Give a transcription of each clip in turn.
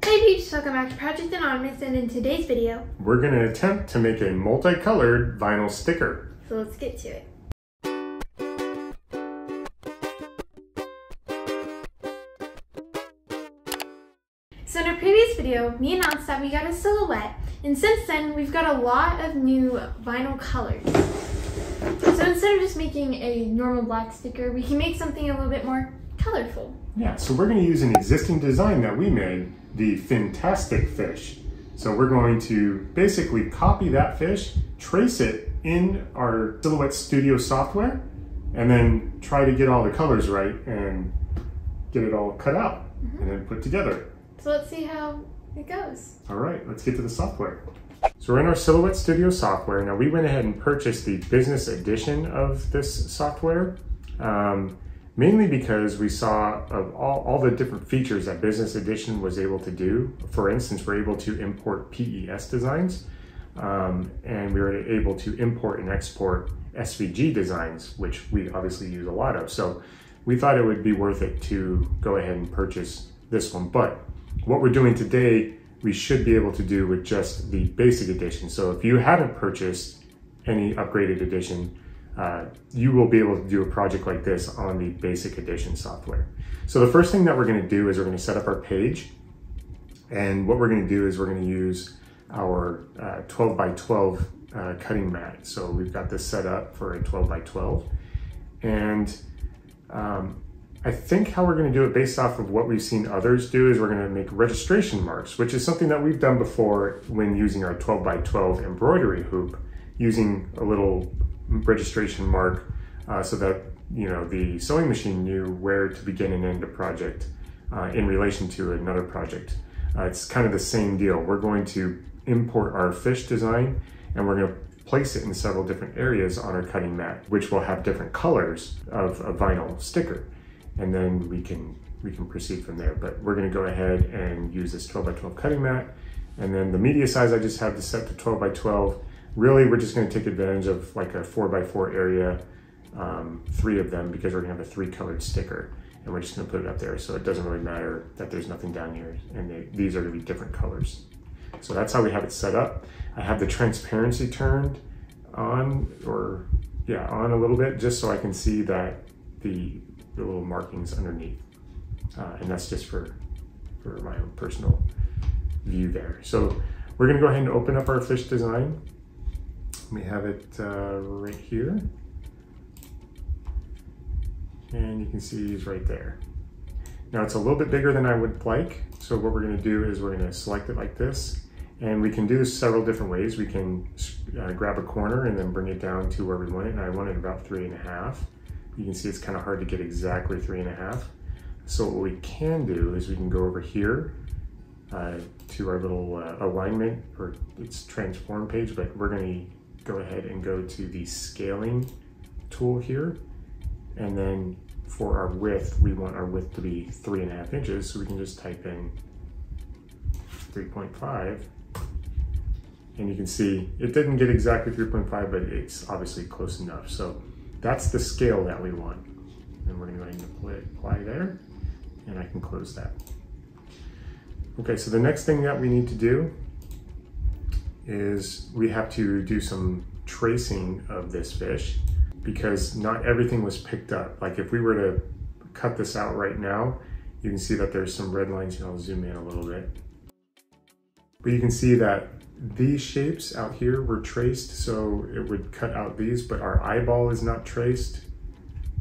Hey peeps, welcome back to Project Anonymous, and in today's video, we're going to attempt to make a multicolored vinyl sticker. So let's get to it. So in our previous video, we announced that we got a silhouette, and since then we've got a lot of new vinyl colors. So instead of just making a normal black sticker, we can make something a little bit more colorful. Yeah, so we're going to use an existing design that we made, the Fantastic Fish. So we're going to basically copy that fish, trace it in our Silhouette Studio software, and then try to get all the colors right and get it all cut out and then put together. So let's see how it goes. All right, let's get to the software. So we're in our Silhouette Studio software. Now we went ahead and purchased the business edition of this software, mainly because we saw of all the different features that business edition was able to do. For instance, we're able to import PES designs, and we were able to import and export SVG designs, which we obviously use a lot of. So we thought it would be worth it to go ahead and purchase this one. But what we're doing today, we should be able to do with just the basic edition. So if you haven't purchased any upgraded edition, you will be able to do a project like this on the basic edition software. So the first thing that we're going to do is we're going to set up our page. And what we're going to do is we're going to use our 12 by 12 cutting mat. So we've got this set up for a 12 by 12. And I think how we're going to do it based off of what we've seen others do is we're going to make registration marks, which is something that we've done before when using our 12 by 12 embroidery hoop, using a little registration mark so that the sewing machine knew where to begin and end a project in relation to another project. It's kind of the same deal. We're going to import our fish design and we're going to place it in several different areas on our cutting mat, which will have different colors of a vinyl sticker. And then we can proceed from there. But we're going to go ahead and use this 12 by 12 cutting mat. And then the media size, I just have this set to 12 by 12. Really, we're just going to take advantage of like a 4 by 4 area, 3 of them, because we're going to have a 3 colored sticker. And we're just going to put it up there. So it doesn't really matter that there's nothing down here. And these are going to be different colors. So that's how we have it set up. I have the transparency turned on, on a little bit, just so I can see that the little markings underneath. And that's just for my own personal view there. So we're going to go ahead and open up our fish design. We have it right here. And you can see he's right there. Now it's a little bit bigger than I would like. So what we're going to do is we're going to select it like this. And we can do this several different ways. We can grab a corner and then bring it down to where we want it. And I want it about 3.5. You can see it's kind of hard to get exactly 3.5. So what we can do is we can go over here to our little alignment, or it's transform page, but we're going to go ahead and go to the scaling tool here. And then for our width, we want our width to be 3.5 inches. So we can just type in 3.5. And you can see it didn't get exactly 3.5, but it's obviously close enough. So that's the scale that we want. And we're going to go ahead and apply there. And I can close that. Okay, so the next thing that we need to do is we have to do some tracing of this fish, because not everything was picked up. Like if we were to cut this out right now, you can see that there's some red lines, and I'll zoom in a little bit. But you can see that these shapes out here were traced, so it would cut out these, but our eyeball is not traced.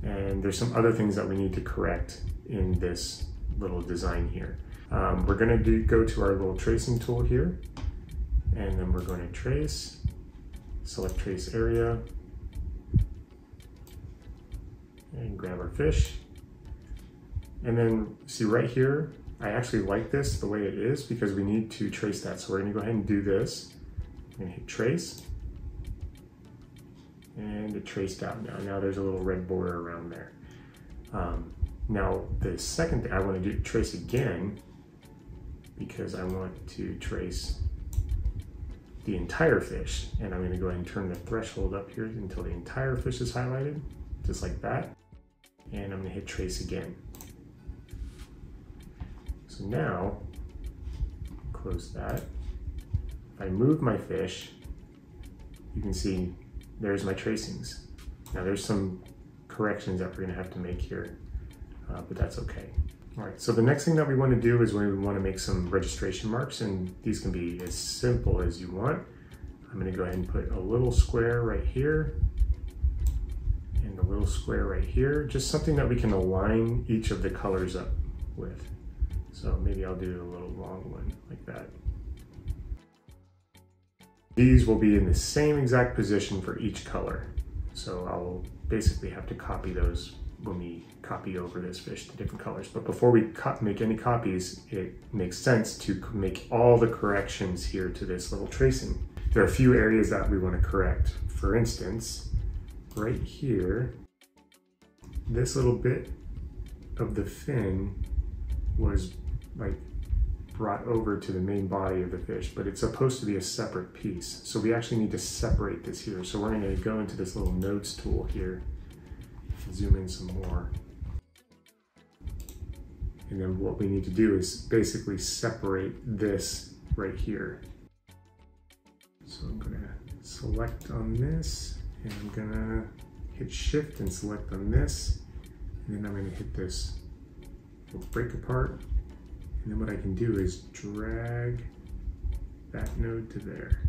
And there's some other things that we need to correct in this little design here. We're going to go to our little tracing tool here, and then we're going to trace, select trace area, and grab our fish. And then see right here, I actually like this the way it is because we need to trace that. So we're going to go ahead and do this. I'm going to hit trace, and it traced out now. Now there's a little red border around there. Now the second thing I want to do, trace again, because I want to trace the entire fish. And I'm going to go ahead and turn the threshold up here until the entire fish is highlighted, just like that. And I'm going to hit trace again. So now close that. If I move my fish, you can see there's my tracings. Now there's some corrections that we're gonna have to make here, but that's okay. All right, so the next thing that we wanna do is we wanna make some registration marks, and these can be as simple as you want. I'm gonna go ahead and put a little square right here, and a little square right here, just something that we can align each of the colors up with. So maybe I'll do a little long one like that. These will be in the same exact position for each color. So I'll basically have to copy those when we copy over this fish to different colors. But before we make any copies, it makes sense to make all the corrections here to this little tracing. There are a few areas that we want to correct. For instance, right here, this little bit of the fin was like brought over to the main body of the fish, but it's supposed to be a separate piece. So we actually need to separate this here. So we're going to go into this little nodes tool here, zoom in some more. And then what we need to do is basically separate this right here. So I'm going to select on this, and I'm going to hit shift and select on this. And then I'm going to hit this little break apart. And then what I can do is drag that node to there.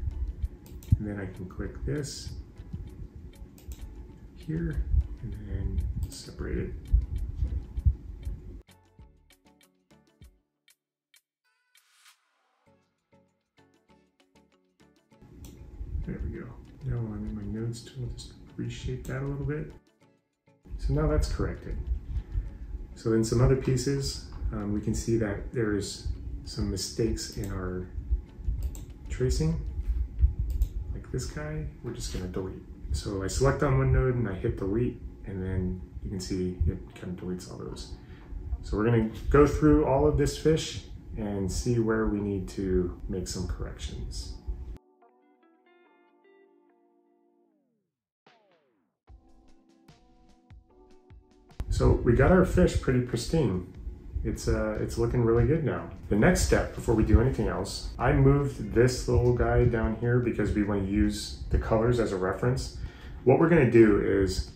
And then I can click this here and then separate it. There we go. Now I'm in my nodes tool, just reshape that a little bit. So now that's corrected. So then some other pieces, we can see that there's some mistakes in our tracing. Like this guy, we're just gonna delete. So I select on one node and I hit delete, and then you can see it kind of deletes all those. So we're gonna go through all of this fish and see where we need to make some corrections. So we got our fish pretty pristine. It's looking really good now. The next step before we do anything else, I moved this little guy down here because we want to use the colors as a reference. What we're going to do is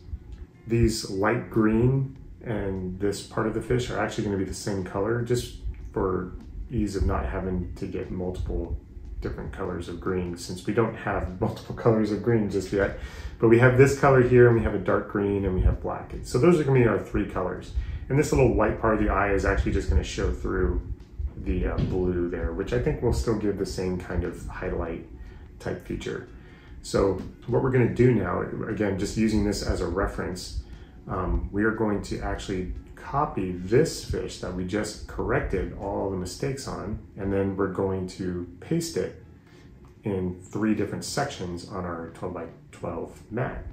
these light green and this part of the fish are actually going to be the same color, just for ease of not having to get multiple different colors of green, since we don't have multiple colors of green just yet. But we have this color here, and we have a dark green, and we have black. So those are going to be our three colors. And this little white part of the eye is actually just going to show through the blue there, which I think will still give the same kind of highlight type feature. So what we're going to do now, again, just using this as a reference, we are going to actually copy this fish that we just corrected all the mistakes on, and then we're going to paste it in 3 different sections on our 12 by 12 mat.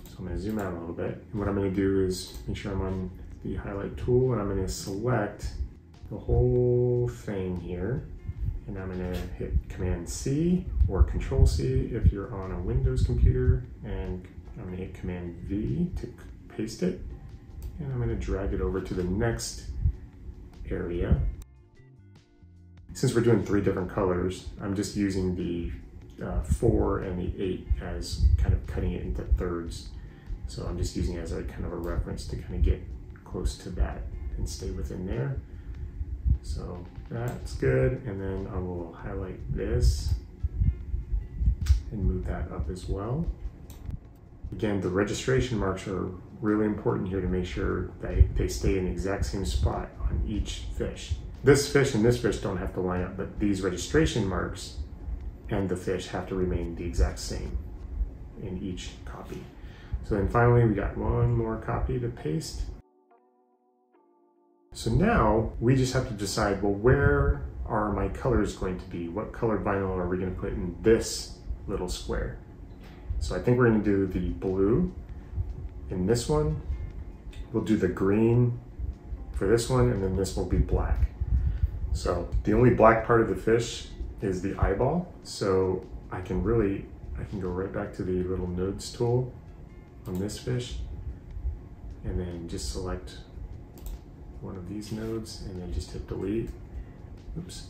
So I'm going to zoom out a little bit. And what I'm going to do is make sure I'm on the highlight tool, and I'm going to select the whole thing here, and I'm going to hit Command C or Control C if you're on a Windows computer, and I'm going to hit Command V to paste it, and I'm going to drag it over to the next area. Since we're doing 3 different colors, I'm just using the 4 and the 8 as kind of cutting it into thirds. So I'm just using it as a kind of a reference to kind of get close to that and stay within there. So that's good. And then I will highlight this and move that up as well. Again, the registration marks are really important here to make sure that they stay in the exact same spot on each fish. This fish and this fish don't have to line up, but these registration marks and the fish have to remain the exact same in each copy. So then finally, we got one more copy to paste. So now we just have to decide, well, where are my colors going to be? What colored vinyl are we going to put in this little square? So I think we're going to do the blue in this one. We'll do the green for this one, and then this will be black. So the only black part of the fish is the eyeball. So I can go right back to the little nodes tool on this fish, and then just select one of these nodes and then just hit delete. Oops.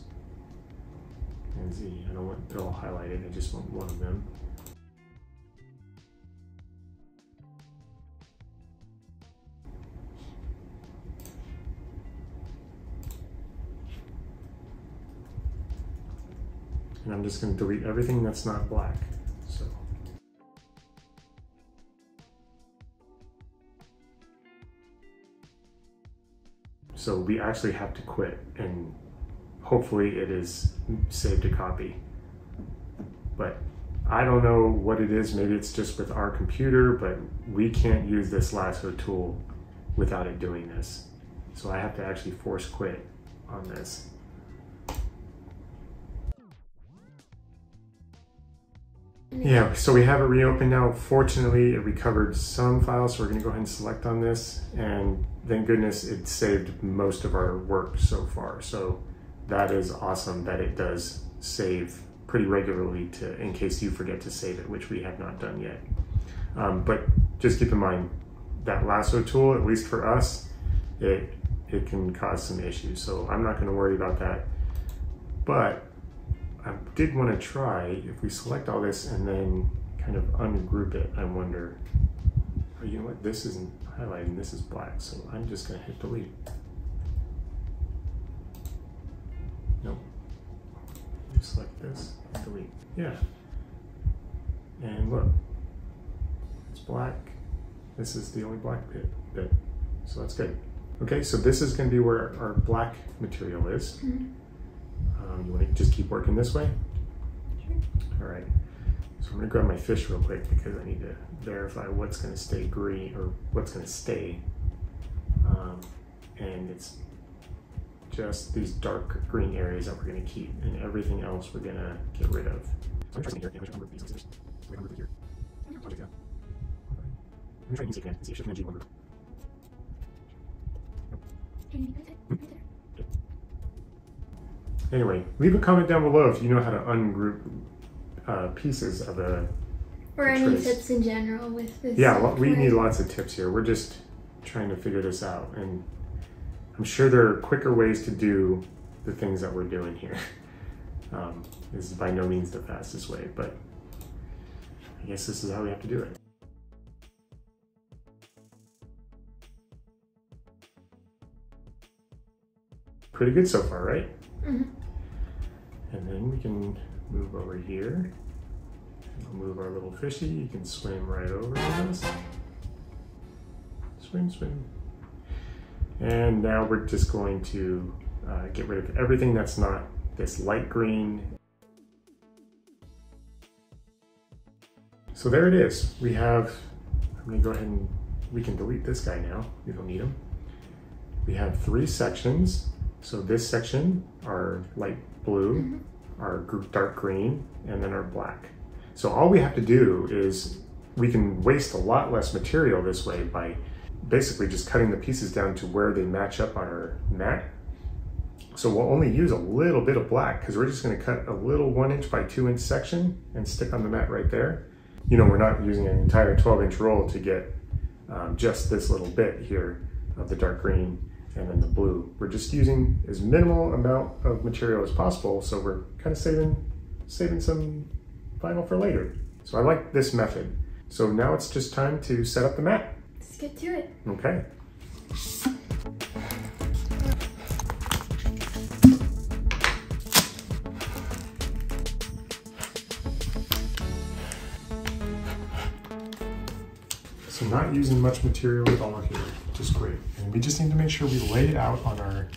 and Z. I don't want it all highlighted, I just want one of them. And I'm just going to delete everything that's not black. So we actually have to quit, and hopefully it is saved to copy. But I don't know what it is, maybe it's just with our computer, but we can't use this lasso tool without it doing this. So I have to actually force quit on this. Yeah, so we have it reopened now. Fortunately, it recovered some files, so we're gonna go ahead and select on this, and thank goodness it saved most of our work so far. So that is awesome that it does save pretty regularly in case you forget to save it, which we have not done yet. But just keep in mind, that lasso tool, at least for us, it can cause some issues. So I'm not gonna worry about that. But I did want to try, if we select all this and then kind of ungroup it, I wonder, oh, you know what, this isn't highlighting, this is black, so I'm just going to hit delete. Nope. Select this, delete. Yeah. And look, it's black. This is the only black bit, so that's good. Okay, so this is going to be where our black material is. Mm-hmm. You want to just keep working this way? Sure. All right. So I'm going to grab my fish real quick because I need to verify what's going to stay green or what's going to stay. And it's just these dark green areas that we're going to keep, and everything else we're going to get rid of. So I'm trying here. I'm going to remove these. I'm going to remove it here. Project out. I'm going to try to use it again and see if shift and G will move. Anyway, leave a comment down below if you know how to ungroup pieces of a or any tips in general with this. Yeah, we need lots of tips here. We're just trying to figure this out, and I'm sure there are quicker ways to do the things that we're doing here. This is by no means the fastest way, but I guess this is how we have to do it. Pretty good so far, right? Mm-hmm. And then we can move over here. We'll move our little fishy. You can swim right over this. Swim, swim. And now we're just going to get rid of everything that's not this light green. So there it is. We have, I'm gonna go ahead and, we can delete this guy now. We don't need him. We have 3 sections. So this section, our light blue, mm-hmm. our dark green, and then our black. So all we have to do is, we can waste a lot less material this way by basically just cutting the pieces down to where they match up on our mat. So we'll only use a little bit of black because we're just going to cut a little 1" by 2" section and stick on the mat right there. You know, we're not using an entire 12" roll to get just this little bit here of the dark green and then the blue. We're just using as minimal amount of material as possible, so we're kind of saving some vinyl for later. So I like this method. So now it's just time to set up the mat. Let's get to it. Okay. So not using much material at all here, which is great. And we just need to make sure we lay it out on our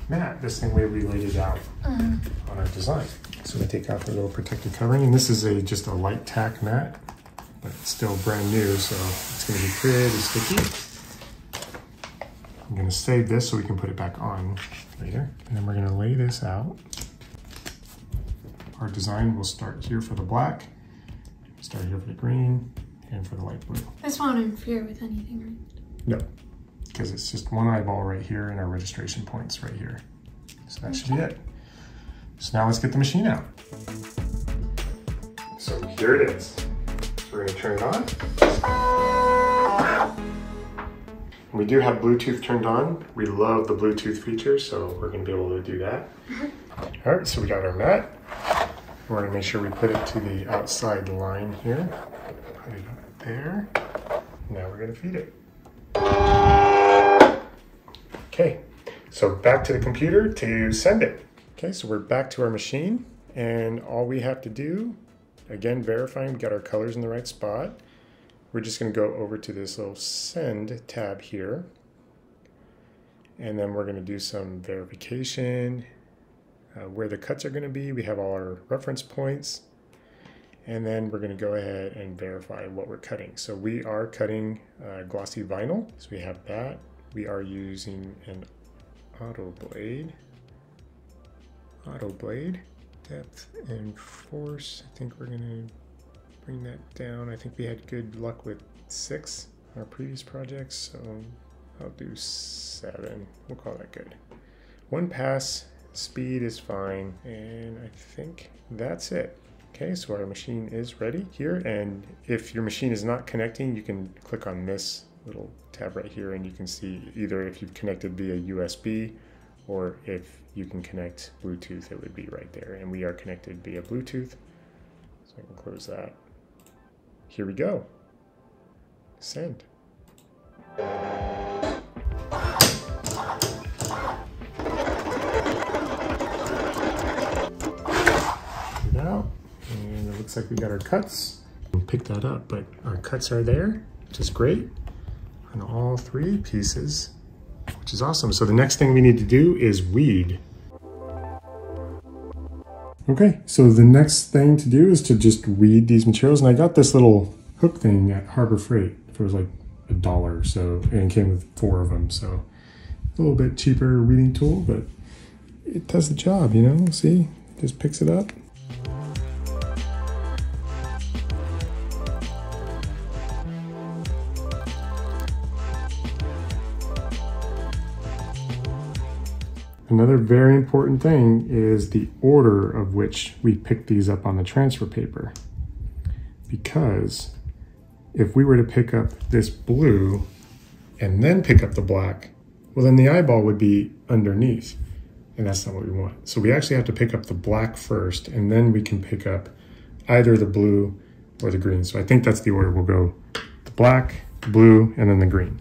mat the same way we laid it out on our design. So we take off the little protective covering, and this is just a light tack mat, but it's still brand new, so it's gonna be pretty sticky. I'm gonna save this so we can put it back on later. And then we're gonna lay this out. Our design will start here for the black, start here for the green, and for the light blue. This won't interfere with anything, right? No, because it's just one eyeball right here and our registration points right here. So that should be it. So now let's get the machine out. So here it is. So we're gonna turn it on. And we do have Bluetooth turned on. We love the Bluetooth feature, so we're gonna be able to do that. All right, so we got our mat. We're gonna make sure we put it to the outside line here. Put it up there. Now we're gonna feed it. Okay, so back to the computer to send it. Okay, so we're back to our machine, and all we have to do, again, verifying we got our colors in the right spot. We're just gonna go over to this little send tab here, and then we're gonna do some verification, where the cuts are gonna be. We have all our reference points, and then we're gonna go ahead and verify what we're cutting. So we are cutting glossy vinyl, so we have that. We are using an auto blade, depth and force. I think we're gonna bring that down. I think we had good luck with 6 on our previous projects, so I'll do 7. We'll call that good. 1 pass, speed is fine, and I think that's it. Okay, so our machine is ready here, and if your machine is not connecting, you can click on this little tab right here, and you can see either if you've connected via USB or if you can connect Bluetooth, it would be right there. And we are connected via Bluetooth, so I can close that. Here we go. Send. Out, and it looks like we got our cuts. We'll pick that up, but our cuts are there, which is great, on all 3 pieces, which is awesome. So the next thing we need to do is weed. Okay, so the next thing to do is to just weed these materials, and I got this little hook thing at Harbor Freight. It was like $1 or so, and it came with 4 of them, so a little bit cheaper weeding tool, but it does the job, you know. See, just picks it up. Another very important thing is the order of which we pick these up on the transfer paper. Because if we were to pick up this blue and then pick up the black, well then the eyeball would be underneath, and that's not what we want. So we actually have to pick up the black first, and then we can pick up either the blue or the green. So I think that's the order. We'll go the black, the blue, and then the green.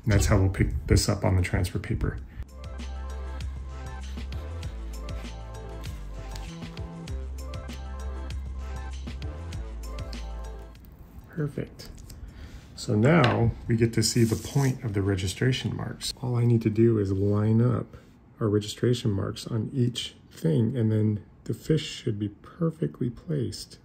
And that's how we'll pick this up on the transfer paper. Perfect. So now we get to see the point of the registration marks. All I need to do is line up our registration marks on each thing, and then the fish should be perfectly placed.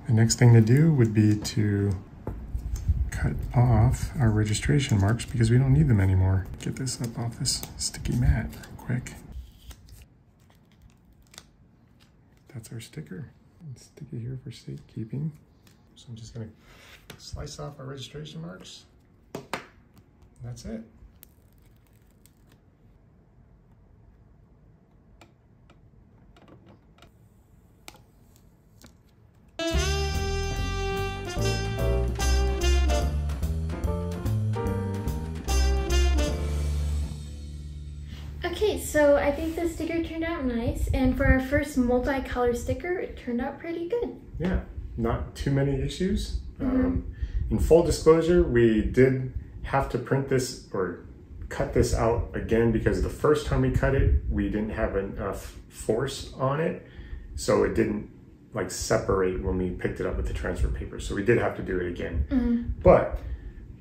The next thing to do would be to cut off our registration marks because we don't need them anymore. Get this up off this sticky mat real quick. That's our sticker. Stick it here for safekeeping. So I'm just gonna slice off our registration marks. And that's it. Okay, so I think the sticker turned out nice, and for our first multicolor sticker, it turned out pretty good. Yeah, not too many issues. In full disclosure, we did have to print this or cut this out again because the first time we cut it, we didn't have enough force on it, so it didn't like separate when we picked it up with the transfer paper. So we did have to do it again. But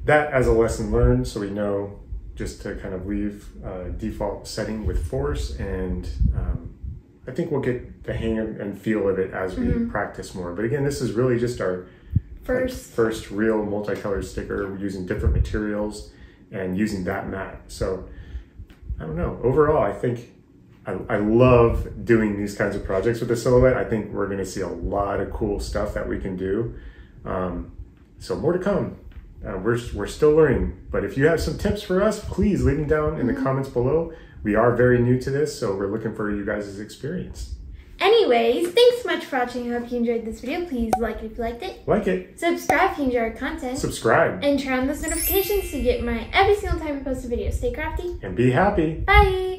that as a lesson learned, so we know just to kind of leave default setting with force, and I think we'll get the hang and feel of it as we practice more. But again, this is really just our first real multicolored sticker. We're using different materials and using that mat. So I don't know, overall I think I love doing these kinds of projects with the Silhouette. I think we're gonna see a lot of cool stuff that we can do. So more to come. We're still learning, but if you have some tips for us, please leave them down in the comments below. We are very new to this, so we're looking for you guys' experience. Anyways, thanks so much for watching. I hope you enjoyed this video. Please like it if you liked it. Like it. Subscribe if you enjoy our content. Subscribe. And turn on those notifications to get my every single time we post a video. Stay crafty. And be happy. Bye.